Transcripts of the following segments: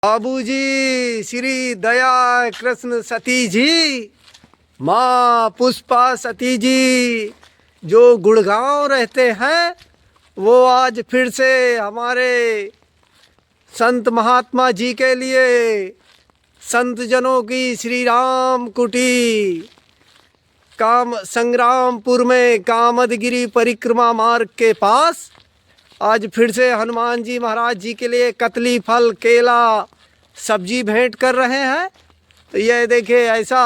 बाबूजी श्री दया कृष्ण सती जी, माँ पुष्पा सती जी जो गुड़गांव रहते हैं, वो आज फिर से हमारे संत महात्मा जी के लिए संत जनों की श्री राम कुटी काम संग्रामपुर में कामदगिरी परिक्रमा मार्ग के पास आज फिर से हनुमान जी महाराज जी के लिए कतली फल केला सब्जी भेंट कर रहे हैं। तो यह देखिए ऐसा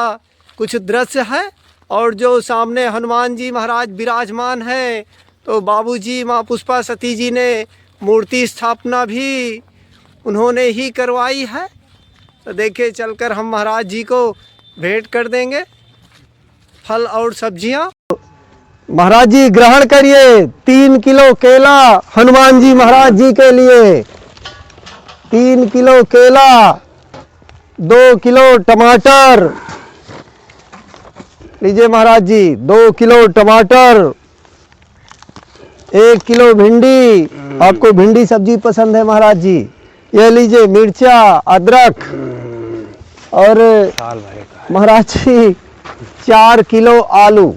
कुछ दृश्य है। और जो सामने हनुमान जी महाराज विराजमान हैं, तो बाबूजी माँ पुष्पा सती जी ने मूर्ति स्थापना भी उन्होंने ही करवाई है। तो देखिए चलकर हम महाराज जी को भेंट कर देंगे फल और सब्जियां। महाराज जी ग्रहण करिए 3 किलो केला हनुमान जी महाराज जी के लिए, 3 किलो केला, 2 किलो टमाटर लीजिए महाराज जी, 2 किलो टमाटर, 1 किलो भिंडी, आपको भिंडी सब्जी पसंद है महाराज जी, ये लीजिए मिर्चा अदरक, और महाराज जी 4 किलो आलू,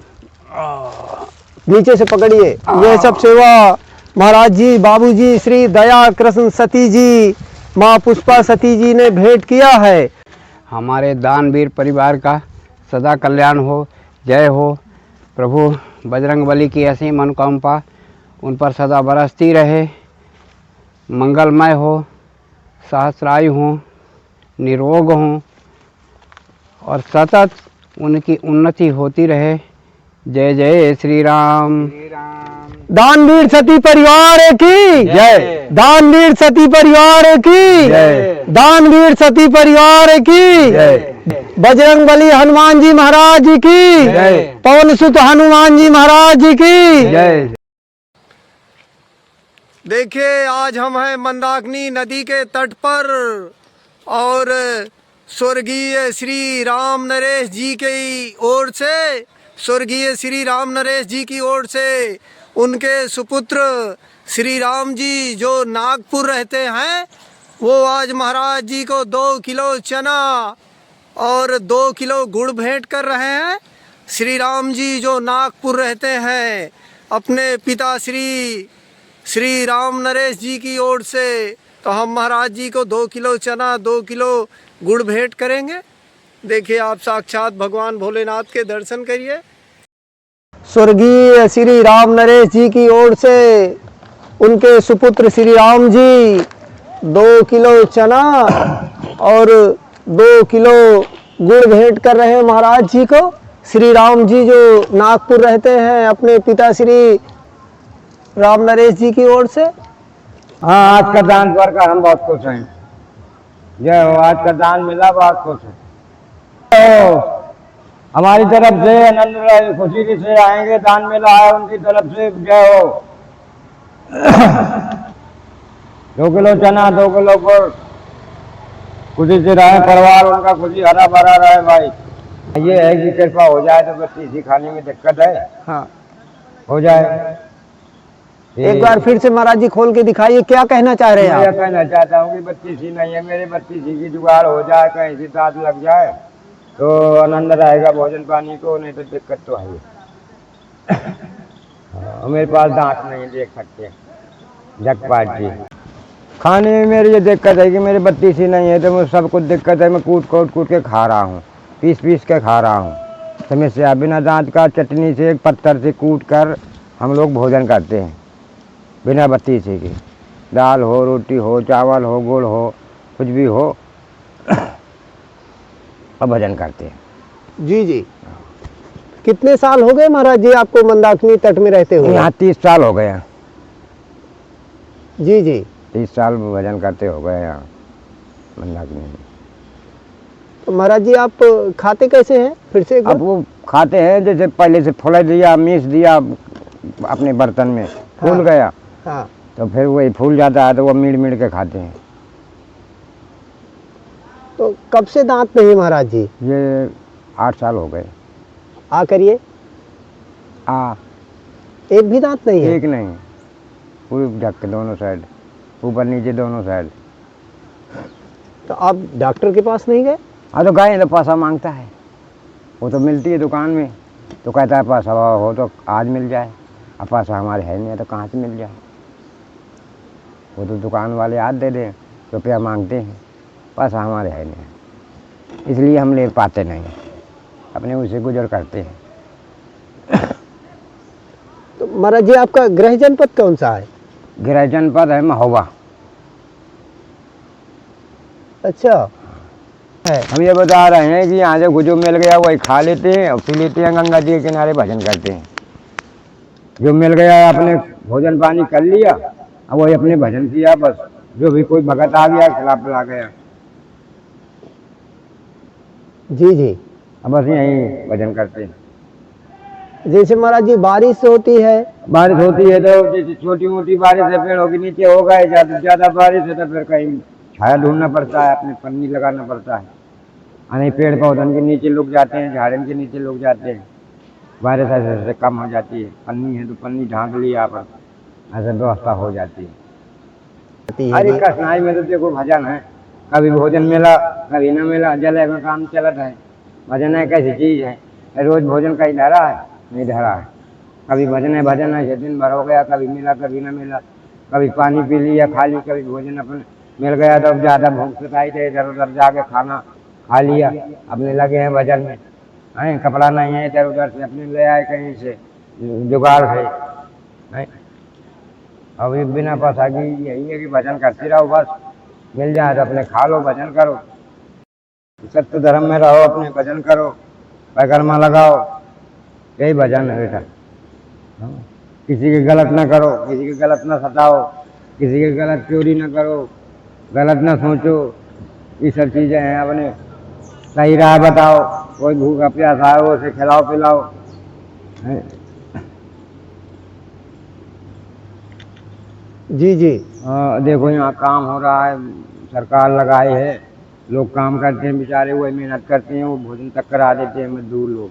नीचे से पकड़िए, ये सब सेवा महाराज जी बाबूजी श्री दया कृष्ण सती जी माँ पुष्पा सती जी ने भेंट किया है। हमारे दानवीर परिवार का सदा कल्याण हो, जय हो। प्रभु बजरंगबली की ऐसी मनोकामना उन पर सदा बरसती रहे, मंगलमय हो, सहस्रायु हो, निरोग हों और सतत उनकी उन्नति होती रहे। जय जय श्री राम। दानवीर सती परिवार की जय, दानवीर सती परिवार की जय, दानवीर सती परिवार की जय, बजरंगबली हनुमान जी महाराज की जय, पवन सुत हनुमान जी महाराज जी की जय। देखिए आज हम हैं मंदाकिनी नदी के तट पर, और स्वर्गीय श्री राम नरेश जी की ओर से, स्वर्गीय श्री राम नरेश जी की ओर से उनके सुपुत्र श्री राम जी जो नागपुर रहते हैं, वो आज महाराज जी को 2 किलो चना और 2 किलो गुड़ भेंट कर रहे हैं। श्री राम जी जो नागपुर रहते हैं, अपने पिता श्री राम नरेश जी की ओर से, तो हम महाराज जी को 2 किलो चना 2 किलो गुड़ भेंट करेंगे। देखिए आप साक्षात भगवान भोलेनाथ के दर्शन करिए। स्वर्गीय श्री राम नरेश जी की ओर से उनके सुपुत्र श्री राम जी 2 किलो चना और 2 किलो गुड़ भेंट कर रहे हैं महाराज जी को। श्री राम जी जो नागपुर रहते हैं, अपने पिता श्री राम नरेश जी की ओर से। हाँ, आज का दान पर हम बहुत खुश हैं। जय हो, आज का दान मिला, बहुत खुश है। तो हमारी तरफ से आनंद खुशी से आएंगे, दान मिला है उनकी तरफ से। जय हो। 2 किलो चना 2 किलो गुड़, खुशी से रहे परिवार उनका, खुशी हरा भरा रहे भाई। ये है कि कृपा हो जाए तो बच्ची सी खाने में दिक्कत है, हाँ हो जाए। एक बार फिर से महाराज जी खोल के दिखाइए, क्या कहना चाह रहे हैं आप? मैं कहना चाहता हूँ कि बत्ती सी नहीं है, मेरे बत्ती सी की जुगाड़ हो जाए, कहीं से दांत लग जाए तो आनंद रहेगा भोजन पानी को, नहीं तो दिक्कत तो है। हाँ, मेरे पास दांत नहीं, देख सकते झटपाट जी। खाने में मेरी ये दिक्कत है कि मेरी बत्ती सी नहीं है, तो मुझे सब कुछ दिक्कत है। मैं कूट के खा रहा हूँ, पीस के खा रहा हूँ समस्या। बिना दांत का चटनी से पत्थर से कूट कर हम लोग भोजन करते हैं, बिना बत्ती से की। दाल हो, रोटी हो, चावल हो, गुड़ हो, कुछ भी हो, और भजन करते हैं। जी जी। कितने साल हो गए महाराज जी आपको मंदाकिनी तट में रहते हुए? यहाँ 30 साल हो गए। जी जी। 30 साल भजन करते हो गए यहाँ मंदाकिनी में। तो महाराज जी आप खाते कैसे हैं फिर से? अब वो खाते हैं जैसे पहले से फुला दिया, मीस दिया अपने बर्तन में, फूल गया, हाँ, तो फिर वही फूल जाता है, तो वो मीड़ के खाते हैं। तो कब से दांत नहीं महाराज जी? ये 8 साल हो गए। आ करिए। एक भी दांत नहीं है? एक नहीं, पूरी ढक के दोनों साइड, ऊपर नीचे दोनों साइड। तो आप डॉक्टर के पास नहीं गए? हाँ तो गए तो पैसा मांगता है, वो तो मिलती है दुकान में, तो कहता है पैसा हो तो आज मिल जाए, अब पैसा हमारे है नहीं है तो कहाँ से मिल जाए। वो तो दुकान वाले आज दे दें, रुपया मांगते हैं, पैसा हमारे है नहीं है, इसलिए हम ले पाते नहीं, अपने उसे गुजर करते हैं। तो महाराज जी आपका गृह जनपद कौन सा है? गृह जनपद है महोबा। अच्छा है। हम ये बता रहे हैं कि यहाँ से जो मिल गया वही खा लेते हैं और पी लेते हैं, गंगा जी के किनारे भजन करते हैं। जो मिल गया अपने भोजन पानी कर लिया, अब वही अपने भजन किया, बस जो भी कोई भगत आ गया खिला पिला गया। जी जी। अब बस यहीं भजन करते हैं। जैसे महाराज जी बारिश होती है, बारिश होती है तो जैसे छोटी मोटी बारिश है, पेड़ों के नीचे हो गए, ज़्यादा बारिश है तो फिर कहीं छाया ढूंढना पड़ता है, अपने पन्नी लगाना पड़ता है, नहीं पेड़ पौधन के नीचे लुक जाते हैं, झाड़न के नीचे लुक जाते हैं, बारिश ऐसे कम हो जाती है। पन्नी है तो पन्नी ढांक लिया पर ऐसे व्यवस्था हो जाती है। हर एक कठिनाई में तो देखो भजन है, कभी भोजन मिला कभी न मिला, जले में काम चलत है। भजन है कैसी चीज़ है, रोज भोजन कहीं धरा है नहीं धरा है, कभी भजन है दिन भर हो गया, कभी मिला कभी न मिला, कभी पानी पी लिया खाली, कभी भोजन अपने मिल गया तो ज़्यादा भूख सताई थे, इधर उधर जाके खाना खा लिया, अपने लगे हैं भजन में, हैं कपड़ा नहीं है इधर उधर से अपने ले आए कहीं से जुगाड़ से, हैं अभी बिना पैसा की यही है कि भजन करते रहो, बस मिल जाए तो अपने खा लो, भजन करो, सत्य धर्म में रहो, अपने भजन करो, परिक्रमा लगाओ, यही भजन है बेटा। किसी के गलत ना करो, किसी के गलत ना सताओ, किसी के गलत चोरी ना करो, गलत ना सोचो, ये सब चीज़ें हैं। अपने सही राह बताओ, कोई भूखा प्यासा है उसे खिलाओ पिलाओ। जी जी। देखो यहाँ काम हो रहा है, सरकार लगाई है, लोग काम करते हैं बेचारे, वही मेहनत करते हैं, वो भोजन तक करा देते हैं। मजदूर लोग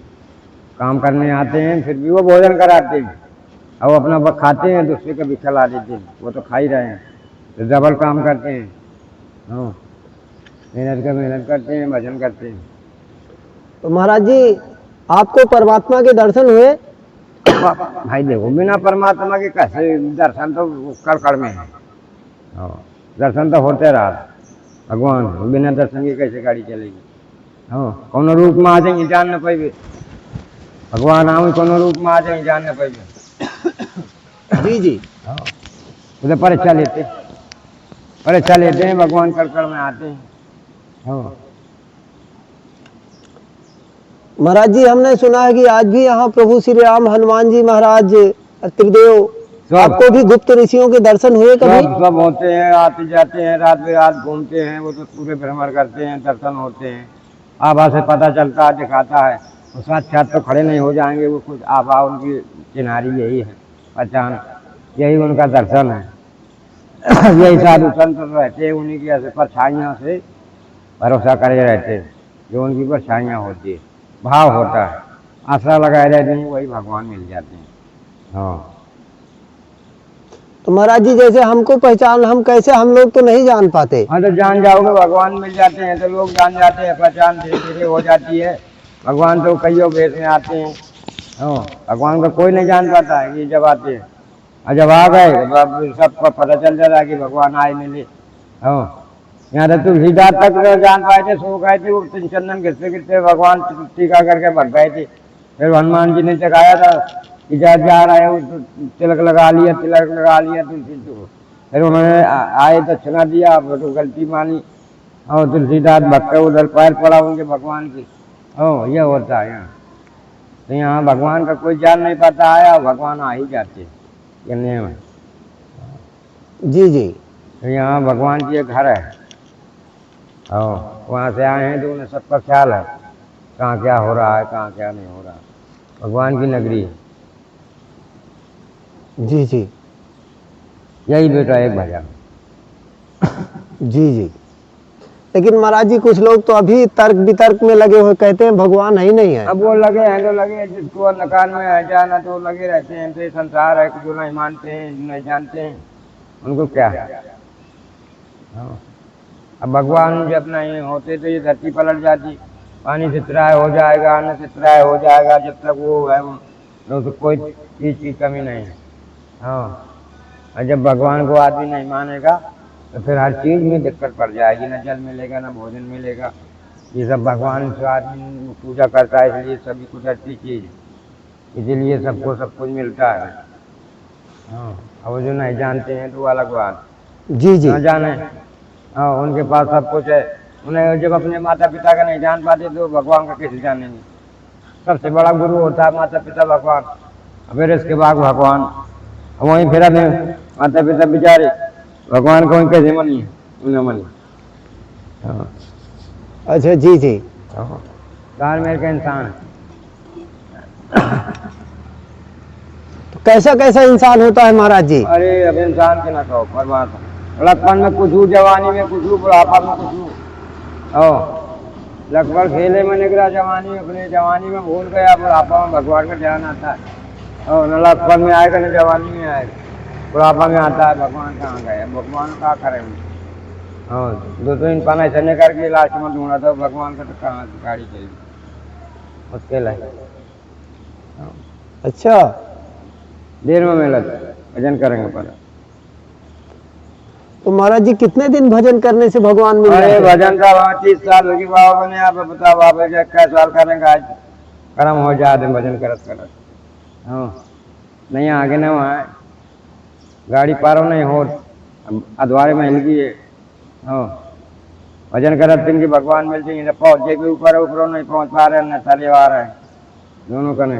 काम करने आते हैं फिर भी वो भोजन कराते हैं, और वो अपना वक्त खाते हैं, दूसरे को भी खिला देते हैं, वो तो खा ही रहे हैं, तो डबल काम करते हैं। हाँ मेहनत करते हैं, भजन करते हैं। तो महाराज जी आपको परमात्मा के दर्शन हुए? भाई देखो बिना परमात्मा के कैसे दर्शन, तो कड़ में है। दर्शन तो होते रहा भगवान, बिना दर्शन के कैसे गाड़ी चलेगी। हाँ कौन रूप में आ जाएंगे जान न पाएंगे, भगवान आऊँ कौन रूप में आ जाएंगे जान न पाएंगे। जी जी। हाँ उधर परीक्षा लेते हैं, भगवान कड़ में आते हैं। हाँ महाराज जी हमने सुना है कि आज भी यहाँ प्रभु श्री राम हनुमान जी महाराज त्रिदेव आपको भी गुप्त ऋषियों के दर्शन हुए कभी? सब होते हैं, आते जाते हैं, रात बेरात घूमते हैं, वो तो पूरे भ्रमण करते हैं, दर्शन होते हैं, आभा से पता चलता है, दिखाता है, वो साक्षात तो खड़े नहीं हो जाएंगे, वो कुछ आभा उनकी किनारी यही है, पहचान यही उनका दर्शन है। यही साधु संत रहते हैं, उन्हीं की ऐसे परछाइयाँ से भरोसा करे रहते हैं, जो उनकी परछाइयाँ होती है, भाव होता है, आशा लगाए रहते हैं, वही भगवान मिल जाते हैं। हाँ तो महाराज जी जैसे हमको पहचान, हम कैसे, हम लोग तो नहीं जान पाते। हाँ तो जान जाओगे, भगवान मिल जाते हैं तो लोग जान जाते हैं, पहचान धीरे धीरे हो जाती है। भगवान तो कईयों भेष में आते हैं, हाँ भगवान को कोई नहीं जान पाता है कि जब आते हैं, और जब आ गए तो सबको पता चल जाता है कि भगवान आए मिले। हाँ यहाँ तो तुलसीदास तक जान पाए थे, सो गए थे, वो चंदन गिरते गिरते भगवान टीका करके भग गए थे। फिर हनुमान जी ने जगाया था कि जा रहा है, तिलक लगा लिया तुलसी को, फिर उन्होंने आए दक्षिणा दिया, तो गलती मानी, और तुलसीदास भक्त उधर पैर पड़ा उनके भगवान के। ओ ये होता है यहाँ, तो यहाँ भगवान का कोई जान नहीं पाता है, और भगवान आ ही जाते, ये नियम है। जी जी। तो यहाँ भगवान की एक घर है, और वहाँ से आए हैं तो उन्हें सबका ख्याल है, कहाँ क्या हो रहा है, कहाँ क्या नहीं हो रहा, भगवान की नगरी है। जी जी। यही बेटा एक भजन। जी जी। लेकिन महाराज जी कुछ लोग तो अभी तर्क वितर्क में लगे हुए, कहते हैं भगवान है ही नहीं है। अब वो लगे हैं तो लगे, जिसको नकान में है जाना तो लगे रहते हैं, तो संसार है, जो नहीं मानते हैं, नहीं जानते हैं, उनको क्या है। अब भगवान जब नहीं होते तो ये धरती पलट जाती, पानी से त्राय हो जाएगा, अन्न से त्राय हो जाएगा। जब तक वो है तो कोई चीज की कमी नहीं है। हाँ, और जब भगवान को आदमी नहीं मानेगा तो फिर हर चीज में दिक्कत पड़ जाएगी, ना जल मिलेगा ना भोजन मिलेगा। ये सब भगवान से आदमी पूजा करता है, इसलिए सभी कुछ अच्छी चीज है, इसीलिए सबको सब कुछ मिलता है। हाँ, और जो नहीं जानते हैं तो अलग बात, जी जी। न जाने, हाँ उनके पास सब कुछ है। उन्हें जब अपने माता पिता का नहीं जान पाते तो भगवान का कैसे जानेंगे। सबसे बड़ा गुरु होता है माता पिता भगवान, फिर इसके बाद भगवान। वहीं फिर अपने माता पिता बेचारे भगवान को कैसे मनिए, उन्हें मनिए। हाँ, अच्छा जी जी। धार्मिक इंसान है। तो कैसा कैसा इंसान होता है महाराज जी? अरे अब इंसान के ना कहो, परमात्मा। लड़कपन में कुछ हूँ, जवानी में कुछ हूँ, बुढ़ापा में कुछ हूँ। लगभग खेले में निकला जवानी में, अपने जवानी में भूल गया, बुढ़ापा में भगवान का ध्यान आता है। और न लड़कपन में आएगा न जवानी में आएगा, बुढ़ापा में आता है भगवान कहाँ गए, भगवान क्या करेंगे। हाँ, दो तीन पाना चलने करके लास्ट में ढूंढा था भगवान का, तो कहाँ से गाड़ी चली, मुश्किल है। अच्छा, देर में मिला भजन करेंगे पर। तो महाराज जी कितने दिन भजन करने से भगवान मिल अरे जाते हैं? भजन का 30 साल होगी बाबा बने, आप बताओ बाबा जी क्या साल करेंगे, आज कर्म हो जाते भजन करत करत। हाँ, नहीं आगे ना वहाँ गाड़ी पारो नहीं हो, अधवारे में हिल गई है। हाँ, भजन करत दिन की भगवान मिल जाएंगे, पहुँच जाएगी ऊपर, ऊपर नहीं पहुँच पा रहे न तले आ रहे हैं, दोनों का नहीं।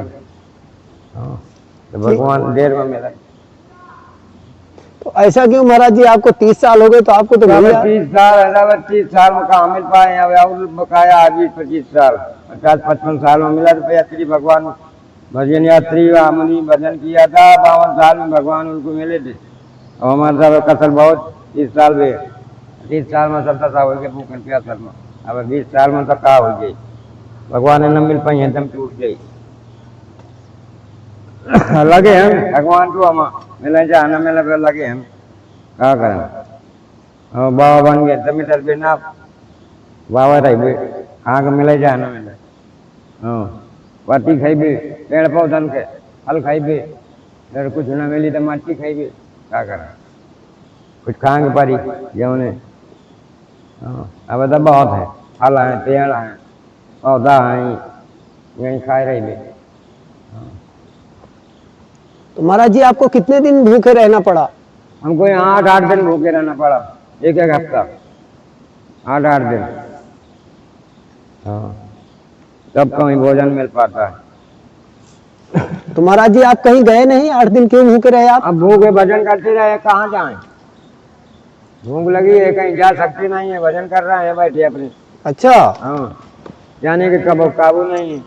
हाँ, तो भगवान देर में मिला। तो ऐसा क्यों महाराज जी, आपको 30 साल हो गए तो आपको तो मिल गया? 30 साल 30 साल में कहाँ मिल पाए, अब और बकाया आगे 25 साल 50-55 साल में मिला। तो यात्री भगवान भजन यात्री हमने भजन किया था, 52 साल में भगवान उनको मिले थे। और हमारे साथ कसल बहुत 30 साल में, 30 साल में सब दशा हो गए भूखन प्यासल में। अब 20 साल में तो कहा हो गई, भगवान ने न मिल पाई है, दम टूट गई। लगे हम भगवान को, हम मिले जाना मिले फिर लगे हम क्या करें। हाँ, बाबा बन गए तभी तर बिना बाबा रही कहाँ के मिले जाना मिले। हाँ, बाटी खाइबे, पेड़ पौधन के फल खाइबे, फिर कुछ न मिली तो मट्टी खाइबे, क्या करें, कुछ खाएंगे पारी जौने। हाँ, अब तो बहुत है, फल हैं, पेड़ हैं, पौधा हैं, यहीं खाए रही। तो महाराज जी आपको कितने दिन भूखे रहना पड़ा? हमको यहाँ 8-8 दिन भूखे रहना पड़ा, एक हफ्ता, 8-8 दिन। हाँ, तब कहीं भोजन मिल पाता है। तो महाराज जी आप कहीं गए नहीं? 8 दिन क्यों भूखे रहे आप? अब भूखे भजन करते रहे, कहाँ जाएं, भूख लगी है, कहीं जा सकते नहीं है, भजन कर रहे हैं बैठे अपने। अच्छा। हाँ, जाने के कब काबू नहीं है,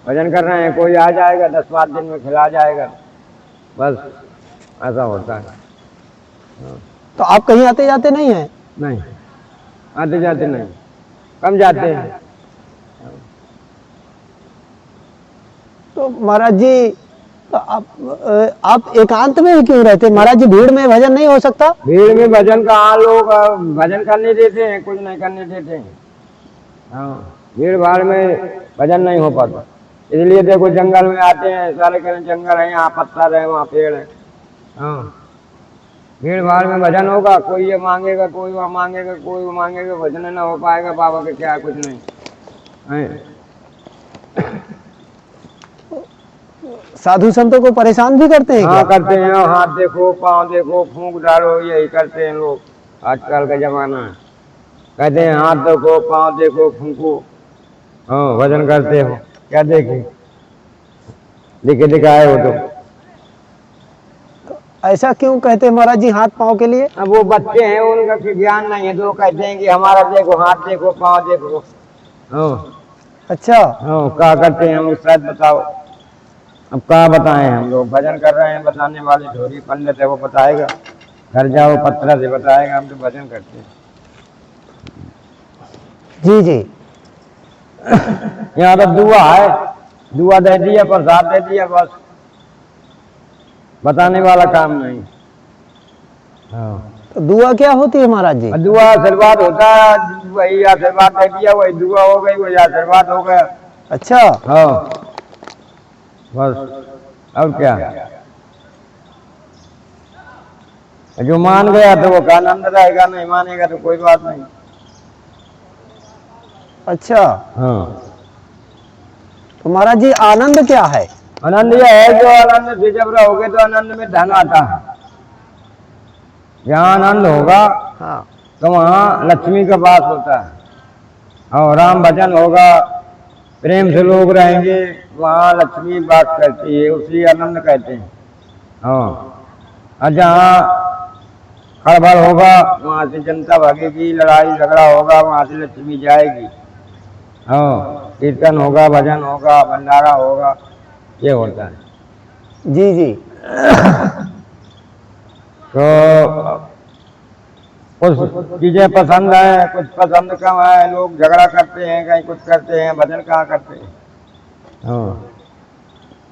भजन कर रहे हैं, कोई आ जाएगा 10-12 दिन में खिला जाएगा, बस ऐसा होता है। तो आप कहीं आते जाते नहीं हैं? नहीं, आते जाते नहीं, कम जाते हैं। तो महाराज जी तो आप एकांत में ही क्यों रहते महाराज जी? भीड़ में भजन नहीं हो सकता? भीड़ में भजन कहाँ लोग भजन करने देते हैं, कुछ नहीं करने देते हैं। हाँ, भीड़ भाड़ में भजन नहीं हो पाता, इसलिए देखो जंगल में आते हैं, सारे करें जंगल है, यहाँ पत्थर है, वहाँ पेड़ है। हाँ, भीड़ भाड़ में भजन होगा, कोई ये मांगेगा, कोई वहाँ मांगेगा, कोई वो मांगेगा, भजन न हो पाएगा बाबा के क्या, कुछ नहीं है। साधु संतों को परेशान भी करते हैं? हाँ क्या करते हैं, हाथ देखो, पाँव देखो, फूंक डालो, यही करते हैं लोग, आजकल का जमाना है। कहते हैं हाथ देखो, पाँव देखो, फूंको। हाँ, भजन करते हो, क्या देखे दिखे दिखाए हो तो। ऐसा क्यों कहते हैं महाराज जी हाथ पाँव के लिए? अब वो बच्चे हैं, उनका ज्ञान नहीं है, तो कहते हैं कि हमारा देखो, हाथ देखो, पाँव देखो। हाँ, अच्छा। हाँ, क्या करते हैं हम शायद बताओ, अब क्या बताएं, हम लोग भजन कर रहे हैं, बताने वाले ढोरी पंडित है, वो बताएगा, घर जाओ पत्थर से बताएगा, हम तो भजन करते हैं। जी जी। यहाँ तो दुआ है, दुआ दे दिया, प्रसाद दे दिया, बस बताने वाला काम नहीं। हाँ, तो दुआ क्या होती है महाराज जी? दुआ आशीर्वाद होता है, वही आशीर्वाद दे दिया, वही दुआ हो गई, वही आशीर्वाद हो गया। अच्छा। हाँ बस, अब क्या, जो मान गया तो वो का आनंद रहेगा, नहीं मानेगा तो कोई बात नहीं। अच्छा। हाँ, तो महाराज जी आनंद क्या है? आनंद यह है, जो आनंद से जब रहोगे तो आनंद में धन आता है। जहाँ आनंद होगा हाँ। तो वहाँ लक्ष्मी का वास होता है, और राम भजन होगा, प्रेम से लोग रहेंगे, वहाँ लक्ष्मी वास करती है, उसी आनंद कहते हैं। हाँ, और जहाँ खड़बड़ होगा वहाँ से जनता भागेगी, लड़ाई झगड़ा होगा वहाँ से लक्ष्मी जाएगी। हाँ, कीर्तन होगा, भजन होगा, भंडारा होगा, ये होता है। जी जी। तो कुछ चीजें पसंद है, कुछ पसंद कम है, लोग झगड़ा करते हैं, कहीं कुछ करते हैं, भजन कहाँ करते हैं। हाँ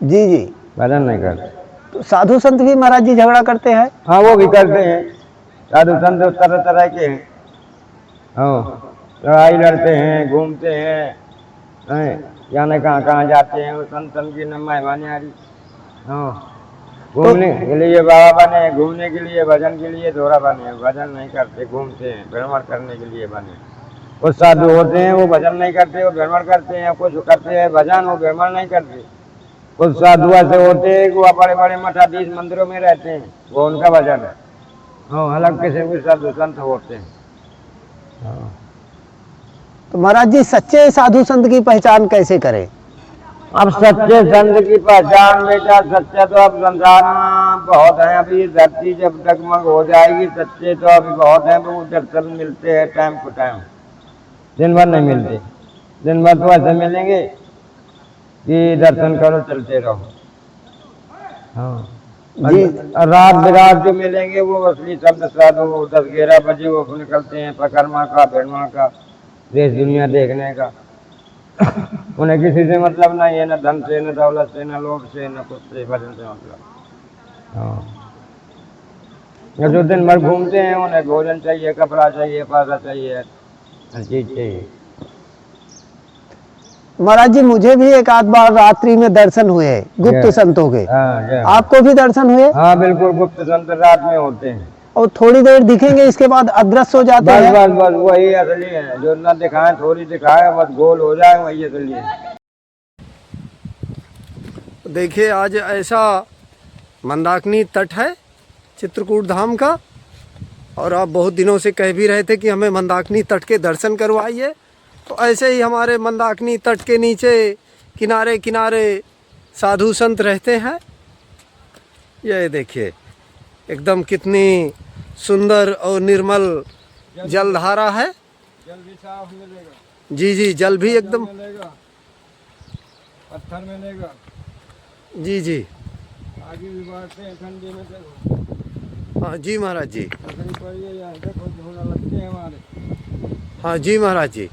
जी जी। भजन नहीं करते। तो साधु संत भी महाराज जी झगड़ा करते हैं? हाँ वो भी करते हैं, साधु संत तरह तरह के हैं। हाँ, लड़ाई लड़ते हैं, घूमते हैं, जाने कहाँ कहाँ जाते हैं, वो संत की न मेहमानी। हाँ, घूमने के लिए बाबा बने, घूमने के लिए, भजन के लिए दोहरा बने, भजन नहीं करते, घूमते हैं, भ्रमण करने के लिए बने। कुछ साधु होते हैं वो भजन नहीं करते, वो भ्रमण करते हैं, कुछ करते हैं भजन, वो भ्रमण नहीं करते। कुछ साधु ऐसे होते हैं वो बड़े बड़े मठाधीश मंदिरों में रहते हैं, वो उनका भजन है। हाँ, अलग किस्म के साधु संत होते हैं। हाँ। तो महाराज जी सच्चे साधु संत की पहचान कैसे करें? अब सच्चे संत की पहचान बेटा, सच्चा तो अब संसार में बहुत है, अभी धरती जब डगमग हो जाएगी, सच्चे तो अभी बहुत हैं, वो दर्शन मिलते हैं टाइम टू टाइम, दिन भर नहीं मिलते। दिन भर तो ऐसे मिलेंगे कि दर्शन करो चलते रहो। हाँ जी। रात बिरात जो मिलेंगे वो असली संत साधु 10-11 बजे वो निकलते हैं परिक्रमा का, भ्रमण का, देश दुनिया देखने का। उन्हें किसी से मतलब नहीं है, न धन से, न दौलत से, न लोभ से, न कुछ से, भजन से मतलब। हाँ, जो दिन भर घूमते हैं उन्हें भोजन चाहिए, कपड़ा चाहिए, पैसा चाहिए, हर चीज चाहिए। महाराज जी मुझे भी एक आध बार रात्रि में दर्शन हुए गुप्त संतों के। हाँ, आपको भी दर्शन हुए? हाँ बिल्कुल, गुप्त संत रात में होते हैं और थोड़ी देर दिखेंगे, इसके बाद अदृश्य हो जाते बस हैं। बस बस वही असली है, जो न दिखाए थोड़ी दिखाए, बस गोल हो जाए, वही असली है। देखिए आज ऐसा मंदाकिनी तट है चित्रकूट धाम का, और आप बहुत दिनों से कह भी रहे थे कि हमें मंदाकिनी तट के दर्शन करवाइए। तो ऐसे ही हमारे मंदाकिनी तट के नीचे किनारे किनारे साधु संत रहते हैं। ये देखिए एकदम कितनी सुंदर और निर्मल जलधारा है। जल भी साफ मिलेगा। जी जी, जल भी एकदम मिलेगा, पत्थर मिलेगा। जी जी। आगे भी बढ़ते हैं ठंडी में, देखो हाँ जी महाराज जी। लकड़ी पड़ी है यहाँ, देखो धुना लगते हैं हमारे। हाँ जी महाराज जी।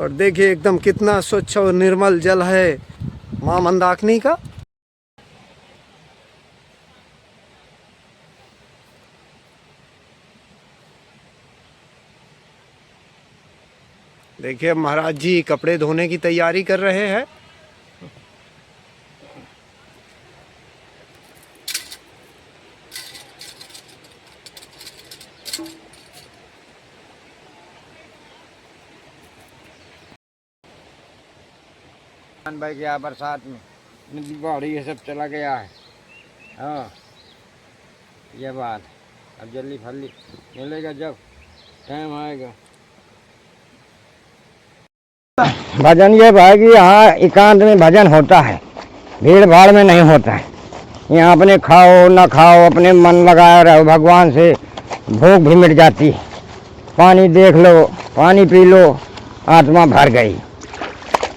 और देखिए एकदम कितना स्वच्छ और निर्मल जल है माँ मंदाकिनी का। देखिए महाराज जी कपड़े धोने की तैयारी कर रहे हैं। भाई गया बरसात में, नदी बाढ़ी ये सब चला गया है। हाँ ये बात, अब जल्दी फली मिलेगा जब टाइम आएगा। भजन ये भाई कि यहाँ एकांत में भजन होता है, भीड़ भाड़ में नहीं होता है। यहाँ अपने खाओ ना खाओ, अपने मन लगाए रहो, भगवान से भूख भी मिट जाती है। पानी देख लो, पानी पी लो, आत्मा भर गई।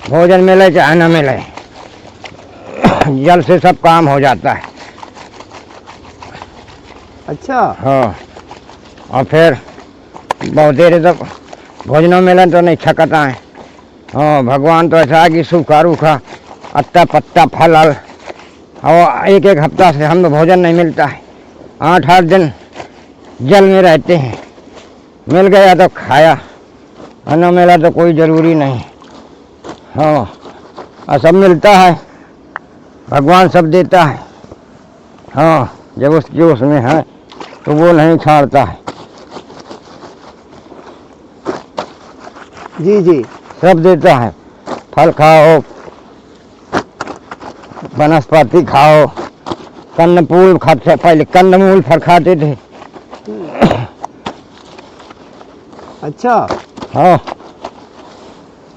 भोजन मिले चाहे न मिले, जल से सब काम हो जाता है। अच्छा। हाँ, और फिर बहुत देर तक भोजन मिले तो नहीं छकता है। हाँ, भगवान तो ऐसा है कि सूखा रूखा अत्ता पत्ता फल और एक हफ्ता से हम भोजन नहीं मिलता है। 8-8 दिन जल में रहते हैं, मिल गया तो खाया और न मिला तो कोई ज़रूरी नहीं। हाँ, और सब मिलता है, भगवान सब देता है। हाँ, जब उस जोश में है तो वो नहीं छाड़ता है। जी जी। सब देता है, फल खाओ, वनस्पति खाओ, कंदमूल खाते, पहले कंदमूल फल खाते थे। अच्छा, हाँ,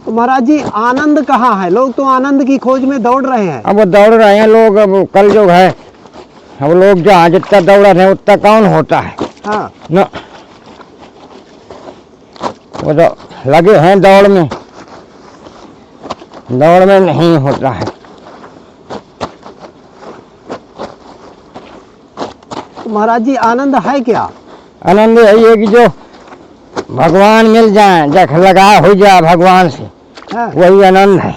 तो महाराज जी आनंद कहाँ है? लोग तो आनंद की खोज में दौड़ रहे हैं। अब वो दौड़ रहे हैं लोग, अब कल जो है अब लोग जहाँ जितना दौड़ रहे हैं उतना कौन होता है हाँ, न, वो तो लगे हैं दौड़ में, दौड़ में नहीं होता है। तो महाराज जी आनंद है क्या? आनंद यही है कि जो भगवान मिल जाए, जख लगा हो जाए भगवान से, हाँ, वही आनंद है।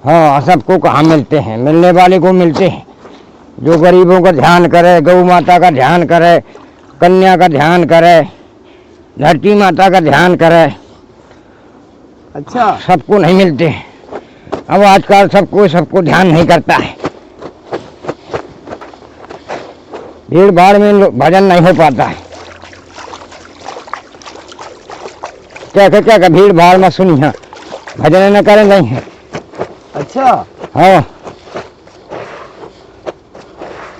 हाँ, सबको कहाँ मिलते हैं, मिलने वाले को मिलते हैं। जो गरीबों का ध्यान करे, गौ माता का ध्यान करे, कन्या का ध्यान करे, धरती माता का ध्यान करे, अच्छा, सबको नहीं मिलते हैं। अब आजकल सबको ध्यान नहीं करता है, भीड़ भाड़ में भजन नहीं हो पाता है। क्या भीड़ भाड़ में सुनी है, भजन न करे नहीं है। अच्छा, हाँ,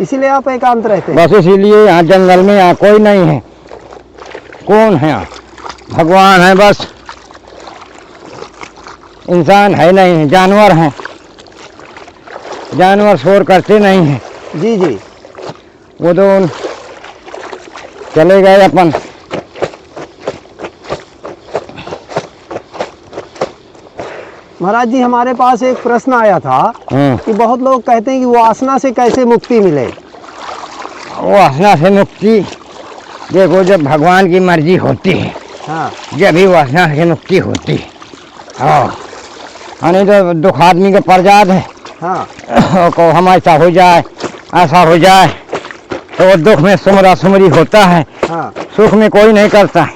इसीलिए आप एकांत रहते हैं। बस इसीलिए यहाँ जंगल में यहाँ कोई नहीं है। कौन है यहाँ? भगवान है बस, इंसान है नहीं, जानवर हैं। जानवर शोर करते नहीं हैं, जी जी। वो तो चले गए अपन। महाराज जी हमारे पास एक प्रश्न आया था कि बहुत लोग कहते हैं कि वासना से कैसे मुक्ति मिले। वासना से मुक्ति देखो, जब भगवान की मर्जी होती है हाँ, जब ही वासना से मुक्ति होती है। हाँ, नहीं तो दुख आदमी का प्रजात है। हाँ, को हम ऐसा हो जाए, ऐसा हो जाए, तो वो दुख में सुमरा सुमरी होता है, हाँ, सुख में कोई नहीं करता है,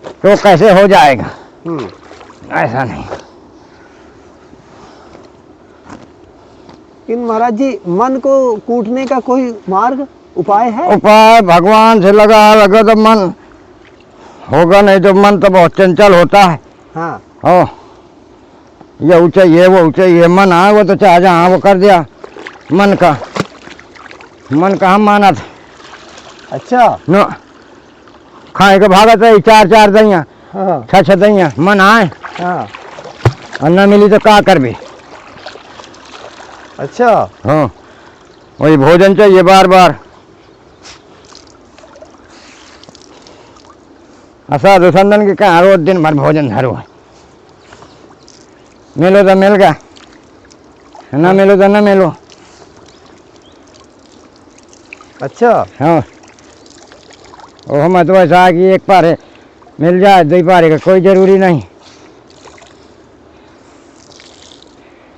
तो कैसे हो जाएगा? ऐसा नहीं। लेकिन महाराज जी मन को कूटने का कोई मार्ग उपाय है? उपाय भगवान से लगा तो मन होगा, नहीं तो मन तो बहुत चंचल होता है। हाँ, ओ, ये ऊँचा ये वो ऊँचा ये मन आए वो तो चाहे जहाँ वो कर दिया। मन कहाँ माना था? अच्छा, न खाए के भागत है, चार दैया, हाँ, छह दैया, मन आए हाँ, और न मिली तो क्या कर भी। अच्छा, हाँ, वही भोजन चाहिए बार बार। साधु संतन के कहाँ रोज दिन भर भोजन धरो है, मिलो तो मिल गया, न मिलो तो न मिलो। अच्छा, हाँ, वो हमें तो ऐसा है कि एक पारे मिल जाए, दो पारे का कोई जरूरी नहीं।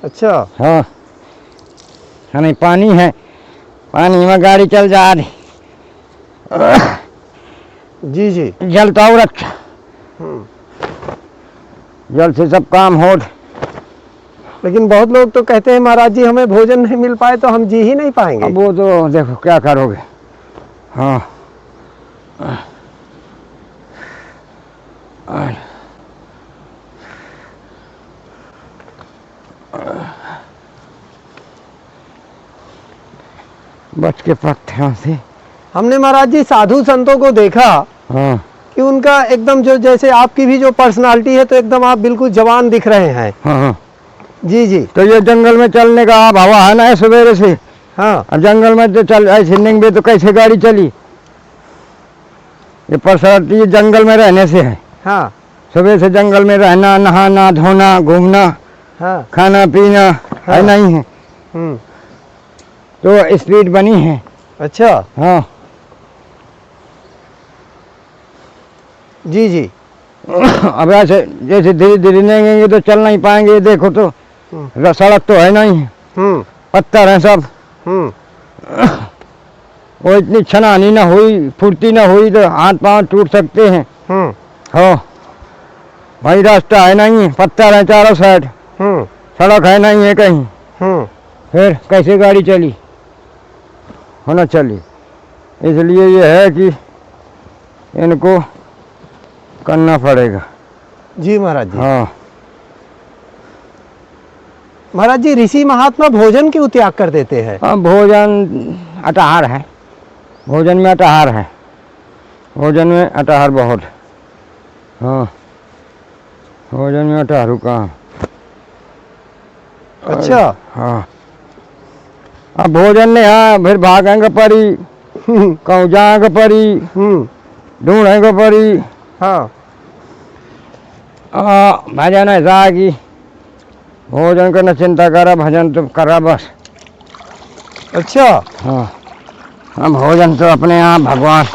अच्छा, हाँ, नहीं पानी है, पानी में गाड़ी चल जा रही, जी जी। जल तो और अच्छा, जल से सब काम हो। लेकिन बहुत लोग तो कहते हैं महाराज जी हमें भोजन नहीं मिल पाए तो हम जी ही नहीं पाएंगे। अब वो तो देखो क्या करोगे। हाँ, बच के पत्थरों से। हमने महाराज जी साधु संतों को देखा हाँ, कि उनका एकदम जो जैसे आपकी भी जो पर्सनालिटी है तो एकदम आप बिल्कुल जवान दिख रहे हैं। हाँ, जी जी। तो ये जंगल में चलने का अब हवा है ना सवेरे से। हाँ, अब जंगल में तो चल ऐसे निकले तो कैसे गाड़ी चली? ये पर्सनालिटी जंगल में रहने से है। हाँ, सुबह से जंगल में रहना, नहाना धोना, घूमना, हाँ, खाना पीना है नहीं है, तो स्पीड बनी है। अच्छा, हाँ, जी जी। अब ऐसे जैसे धीरे धीरे नहीं तो चल नहीं पाएंगे। देखो तो सड़क तो है नहीं, पत्थर है सब। वो इतनी छनानी ना हुई, फुर्ती ना हुई तो हाथ पांव टूट सकते हैं। हो भाई, रास्ता है नहीं, पत्थर है चारों साइड, सड़क है नहीं है कहीं, फिर कैसे गाड़ी चली होना चली। इसलिए ये है कि इनको करना पड़ेगा। जी महाराज जी। हाँ महाराज जी, ऋषि महात्मा भोजन क्यों त्याग कर देते हैं? हाँ, भोजन अटहार है, भोजन में अटहार है, भोजन में अटहार बहुत। हाँ, भोजन में अटहारू कहाँ। अच्छा। हाँ, अब भोजन ने हाँ फिर भागेंगे परी, कहूँ जाएंगे परी, ढूंढेंगे परी। हाँ। भजन ऐसा है कि भोजन का न चिंता करा, भजन तो करा बस। अच्छा। हाँ, हम भोजन तो अपने आप भगवान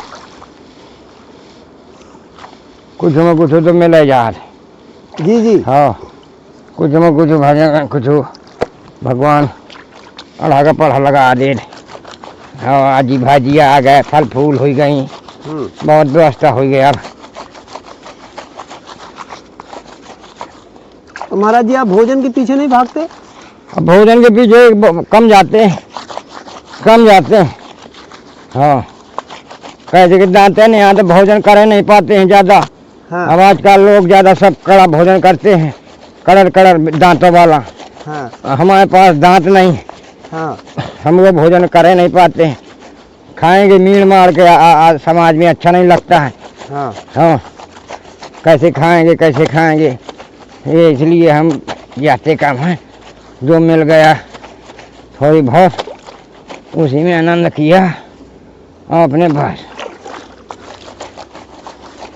कुछ न कुछ तो मिले जा रहे। जी जी। हाँ, कुछ न कुछ भजन, कुछ भगवान अढ़ा का पढ़ा लगा दे। हाँ, आजी भाजिया आ गए, फल फूल हो गई, बहुत व्यवस्था हो गई। अब तो महाराज जी, आप भोजन के पीछे नहीं भागते? अब भोजन के पीछे कम जाते हैं, कम जाते हैं। हाँ, कैसे कि दांते नहीं, यहाँ तो भोजन करे नहीं पाते हैं ज़्यादा। हाँ। अब आजकल लोग ज़्यादा सब कड़ा भोजन करते हैं, कड़र कड़र दांतों वाला। हाँ। हमारे पास दांत नहीं, हाँ। हम वो भोजन करे नहीं पाते हैं। खाएंगे मीड़ मार के, समाज में अच्छा नहीं लगता है। हाँ। हाँ, कैसे खाएंगे, कैसे खाएंगे, ये इसलिए हम जाते काम हैं, जो मिल गया थोड़ी बहुत उसी में आनंद किया और अपने बस।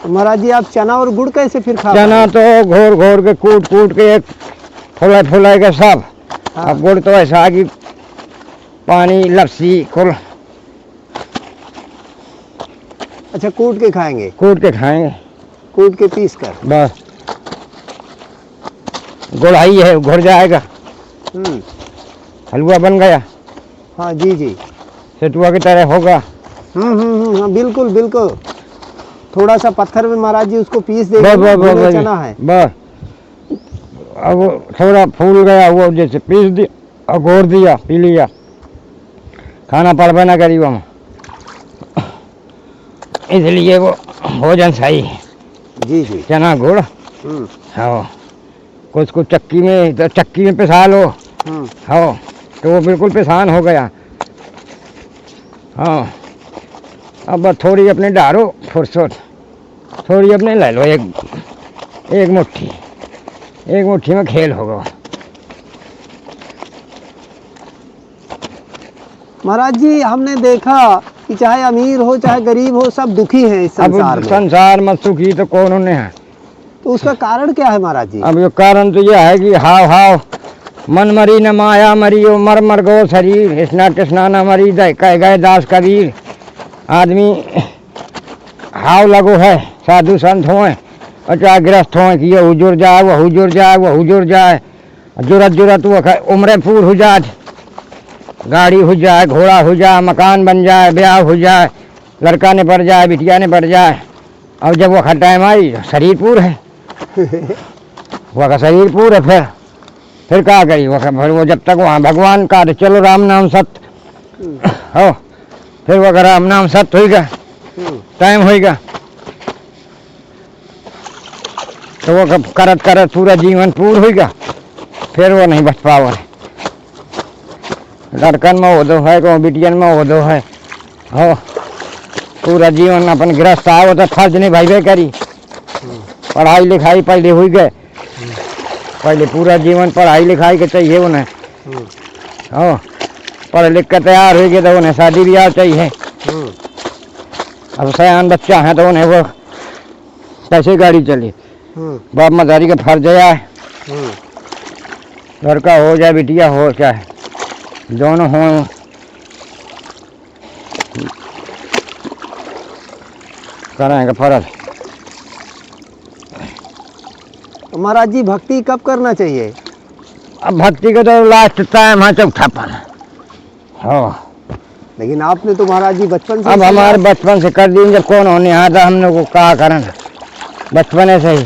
महाराज जी, आप चना और गुड़ कैसे फिर खा चना तो घोर घोर के कूट कूट के एक फुला फुला के सब। हाँ। अब गुड़ तो ऐसा कि पानी लस्सी कुल अच्छा, कूट के खाएंगे? कूट के खाएंगे, कूट के पीस कर। बस। गुड़ ही है, घुर जाएगा, हलवा बन गया। हाँ जी जी। सेटुआ की तरह होगा। हाँ, बिल्कुल बिल्कुल। थोड़ा सा पत्थर में महाराज जी उसको पीस बस देंगे, बस भुने बस चना है। बस। अब वो थोड़ा फूल गया, वो जैसे पीस दिया और घोर दिया, पी लिया, खाना पड़बे ना करी हम। इसलिए वो भोजन सही है। जी जी। चना गुड़। हाँ, कुछ कुछ चक्की में, तो चक्की में पिसा लो। हाँ, तो वो बिल्कुल पिसान हो गया। हाँ, अब बस थोड़ी अपने डारो फुर्सत, थोड़ी अपने ले लो, एक मुट्ठी में खेल होगा। महाराज जी, हमने देखा कि चाहे अमीर हो चाहे गरीब हो, सब दुखी हैं इस संसार अब में। संसार में सुखी तो कौन ने है? तो उसका कारण क्या है महाराज जी? अब ये कारण तो यह है कि हाव मन मरी न माया मरी, ओ मर मर गो शरीर, स्ना कृष्णा न मरी, कह गए दास कबीर। आदमी हाव लगो है, साधु संत हों और चाहे गृहस्थ हों कि ये हुजूर जाए, वो हुजूर जाए, वो हुजूर जाए, जुरत वो उम्र पूर हो जाए, गाड़ी हो जाए, घोड़ा हो जाए, मकान बन जाए, ब्याह हो जाए, लड़का ने बढ़ जाए, बिटिया ने बढ़ जाए। अब जब वो टाइम आई, शरीर पूर है, वह का शरीर पूर है, फिर क्या करी वो जब तक वहाँ भगवान का चलो राम नाम सत्य हो, फिर वो राम नाम सत्य होगा, टाइम होगा, तो वो करत करत पूरा जीवन पूर होगा, फिर वो नहीं बच पावा। लड़कन में वो है, को बिटियन में वो है, हो पूरा जीवन अपन गृहस्थ आओ तो फर्ज नहीं भाई करी। पढ़ाई लिखाई पहले हुई गए, पहले पूरा जीवन पढ़ाई लिखाई के चाहिए उन्हें। हो पढ़ लिख कर तैयार हो गए तो उन्हें शादी ब्याह चाहिए। अब सयान बच्चा है तो उन्हें वो कैसे गाड़ी चली। बाप मदारी का फर्ज है, लड़का हो जाए बिटिया हो चाहे दोनों हों, करेंगे फर्ज। महाराज जी, भक्ति कब करना चाहिए? अब भक्ति का तो लास्ट टाइम है चौथापन। हो लेकिन आपने तो महाराज जी बचपन से अब हमारे बचपन से कर दी, जब कौन होने आता हमने को कहा करना, बचपन से ही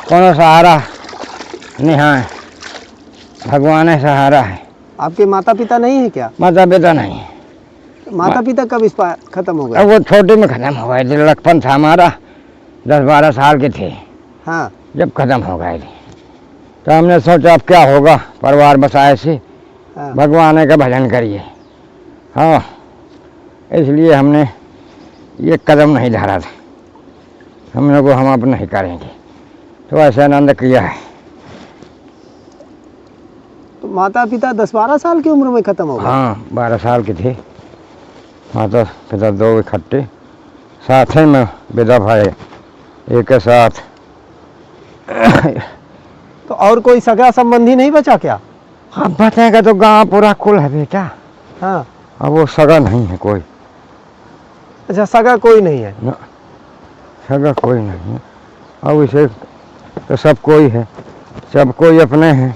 कौन सहारा निहा भगवान है, सहारा है। आपके माता पिता नहीं है क्या? माता पिता नहीं, माता पिता कब इस पर खत्म हो गए? अब वो छोटे में खत्म हो गए थे, लड़कपन था हमारा, 10-12 साल के थे हाँ जब खत्म हो गए थे। तो हमने सोचा अब क्या होगा, परिवार बसाए से हाँ। भगवान का भजन करिए। हाँ, इसलिए हमने ये कदम नहीं धरा था, हमने को हम अब नहीं करेंगे, तो ऐसे आनंद किया है। तो माता पिता 10-12 साल की उम्र में खत्म हो गए? हाँ, 12 साल के थे। माता पिता दो इकट्ठे साथ ही में विदा भाई एक के साथ। तो और कोई सगा संबंधी नहीं बचा क्या? अब बताएगा तो गांव पूरा कुल है बेटा, हाँ। अब वो सगा नहीं है कोई। अच्छा, सगा कोई नहीं है? न, सगा कोई नहीं है। अब इसे तो सब कोई है, सब कोई अपने हैं।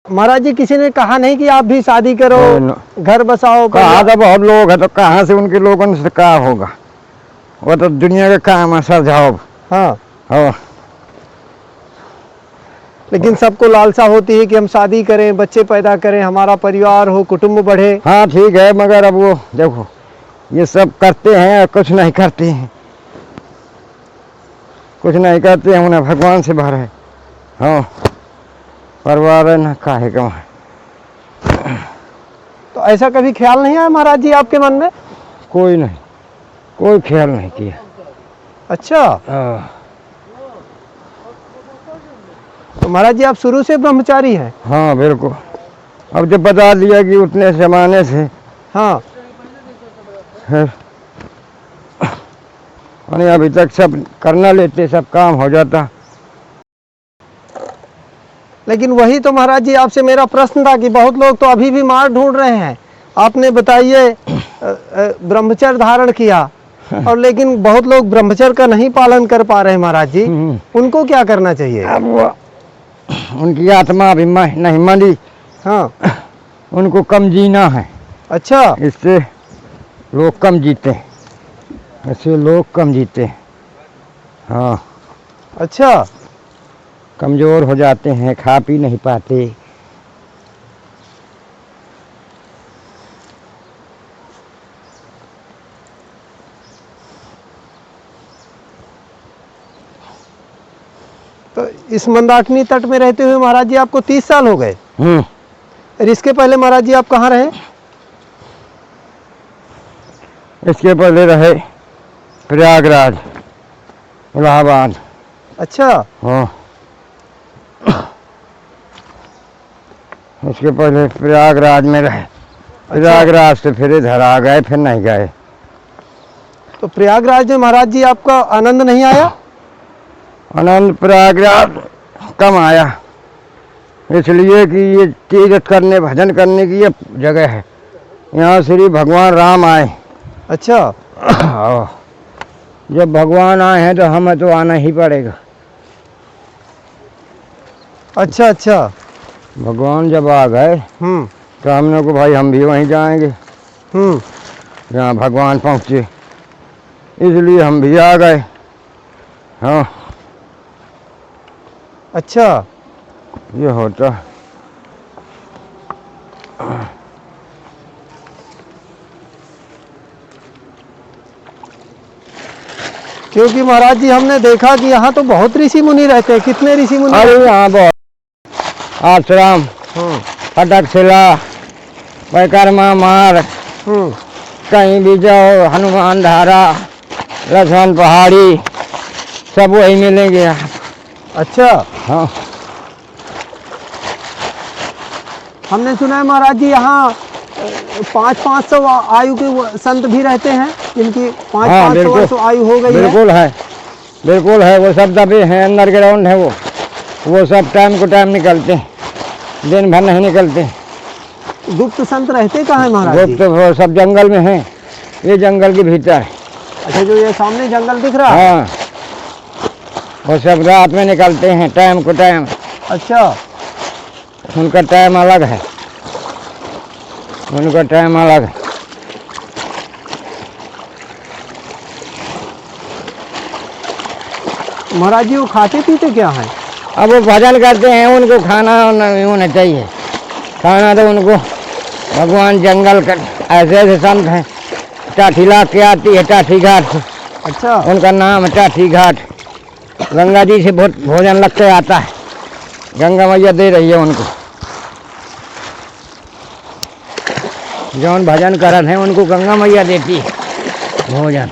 महाराज जी किसी ने कहा नहीं कि आप भी शादी करो, घर बसाओ? कहा तो बहुत लोग है, तो कहाँ से उनके लोगों से कहा होगा, वो तो दुनिया के काम है सर जाओ। हाँ हाँ, लेकिन सबको लालसा होती है कि हम शादी करें, बच्चे पैदा करें, हमारा परिवार हो, कुटुंब बढ़े। हाँ ठीक है, मगर अब वो देखो ये सब करते हैं और कुछ नहीं करते हैं, कुछ नहीं करते हैं, उन्हें भगवान से भर है। हाँ, परिवार है ना काहे कम है। तो ऐसा कभी ख्याल नहीं आया महाराज जी आपके मन में? कोई नहीं, कोई ख्याल नहीं किया। अच्छा, तो महाराज जी आप शुरू से ब्रह्मचारी हैं? हाँ बिल्कुल, अब जब बता दिया कि उतने जमाने से। हाँ। और अभी तक सब करना लेते, सब काम हो जाता। लेकिन वही तो महाराज जी आपसे मेरा प्रश्न था कि बहुत लोग तो अभी भी मार्ग ढूंढ रहे हैं। आपने बताइए ब्रह्मचर्य धारण किया और लेकिन बहुत लोग ब्रह्मचर्य का नहीं पालन कर पा रहे हैं महाराज जी, उनको क्या करना चाहिए? अब वो उनकी आत्मा अभी नहीं मनी। हाँ, उनको कम जीना है। अच्छा, इससे लोग कम जीते हैं, इससे लोग कम जीते हैं। हाँ, अच्छा, कमज़ोर हो जाते हैं, खा पी नहीं पाते। तो इस मंदाकिनी तट में रहते हुए महाराज जी आपको 30 साल हो गए। और इसके पहले महाराज जी आप कहाँ रहे? इसके पहले रहे प्रयागराज, इलाहाबाद। अच्छा, हाँ, उसके पहले प्रयागराज में रहे। प्रयागराज से फिर इधर आ गए, फिर नहीं गए। तो प्रयागराज में महाराज जी आपका आनंद नहीं आया? आनंद प्रयागराज कम आया, इसलिए कि ये तीर्थ करने, भजन करने की ये जगह है। यहाँ श्री भगवान राम आए। अच्छा, जब भगवान आए हैं तो हमें तो आना ही पड़ेगा। अच्छा, अच्छा। भगवान जब आ गए तो हमने को भाई हम भी वहीं जाएंगे जहाँ भगवान पहुँचे, इसलिए हम भी आ गए। हाँ, अच्छा, ये होता। क्योंकि महाराज जी हमने देखा कि यहाँ तो बहुत ऋषि मुनि रहते हैं। कितने ऋषि मुनि? अरे यहाँ बहुत आश्रम, फटक शिला, परिक्रमा मार्ग, कहीं भी जाओ, हनुमान धारा, लक्ष्मण पहाड़ी, सब वही मिलेंगे यहाँ। अच्छा, हाँ, हमने सुना है महाराज जी यहाँ 500-500 आयु के संत भी रहते हैं, जिनकी 500-500 वर्ष आयु हो गई है। बिल्कुल है, बिल्कुल है। वो सब दबे हैं, अंडरग्राउंड है वो सब टाइम को टाइम निकलते हैं, दिन भर नहीं निकलते। गुप्त संत रहते कहाँ है महाराज जी? गुप्त वो सब जंगल में हैं, ये जंगल के भीतर है। अच्छा, जो ये सामने जंगल दिख रहा है? हाँ, वो सब रात में निकलते हैं, टाइम को टाइम। अच्छा, उनका टाइम अलग है, उनका टाइम अलग है। महाराज जी वो खाते पीते क्या है? अब वो भजन करते हैं, उनको खाना होना चाहिए। खाना तो उनको भगवान जंगल का ऐसे ऐसे संत हैं, टाठी ला के आती है टाठी घाट से, अच्छा, उनका नाम है टाठी घाट। गंगा जी से बहुत भोजन लग के आता है, गंगा मैया दे रही है उनको। जौन भजन करत हैं उनको गंगा मैया देती है भोजन।